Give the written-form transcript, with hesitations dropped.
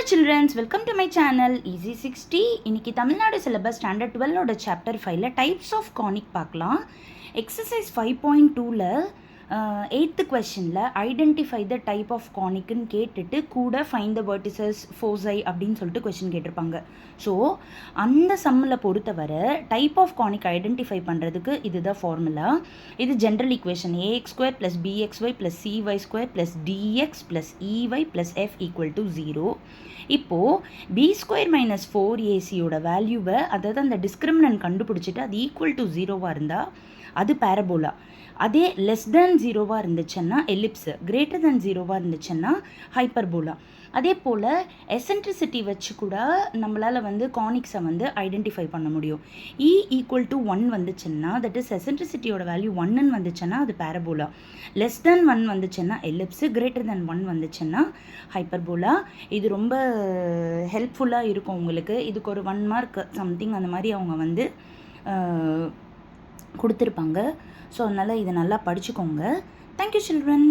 childrens, welcome to my channel Easy 60. இன்னைக்கு Tamil Nadu syllabus standard 12 ஓட chapter 5ல types of கானிக் பார்க்கலாம். Exercise 5.2ல 8th கொஸ்டினில் identify the type of கானிக்னு கேட்டுட்டு கூட ஃபைண்ட் த வெர்டிசஸ் ஃபோசை அப்படின்னு சொல்லிட்டு கொஸ்டின் கேட்டிருப்பாங்க. ஸோ அந்த சம்மில் பொறுத்தவரை டைப் ஆஃப் கானிக் ஐடென்டிஃபை பண்ணுறதுக்கு இதுதான் ஃபார்முலா. இது general equation a x square plus b x y plus c y square plus d x plus e y plus F equal to 0. இப்போது பி ஸ்கொயர் மைனஸ் 4ஏசியோட வேல்யூவை, அதாவது அந்த டிஸ்கிரிமினன்ட் கண்டுபிடிச்சிட்டு அது ஈக்குவல் டு 0வாக இருந்தால் அது பேரபோலா. அதே லெஸ் தேன் 0வாக இருந்துச்சுன்னா எலிப்ஸு, கிரேட்டர் தேன் 0வாக இருந்துச்சுன்னா ஹைப்பர்போலா. அதே போல் எசென்ட்ரிசிட்டி வச்சு கூட நம்மளால் கானிக்ஸை ஐடென்டிஃபை பண்ண முடியும். இ ஈக்குவல் டு 1 வந்துச்சுன்னா, தட் இஸ் எசென்ட்ரிசிட்டியோட வேல்யூ 1ன்னு வந்துச்சுன்னா அது பேரபோலா. லெஸ் தேன் 1 வந்துச்சுன்னா எலிப்ஸு, கிரேட்டர் தேன் 1 வந்துச்சுன்னா ஹைப்பர்போலா. இது ரொம்ப ஹெல்ப்ஃபுல்லாக இருக்கும் உங்களுக்கு. இதுக்கு ஒரு 1 மார்க் சம்திங் அந்த மாதிரி அவங்க கொடுத்துருப்பாங்க. ஸோ அதனால் இதை நல்லா படிச்சுக்கோங்க. Thank you children.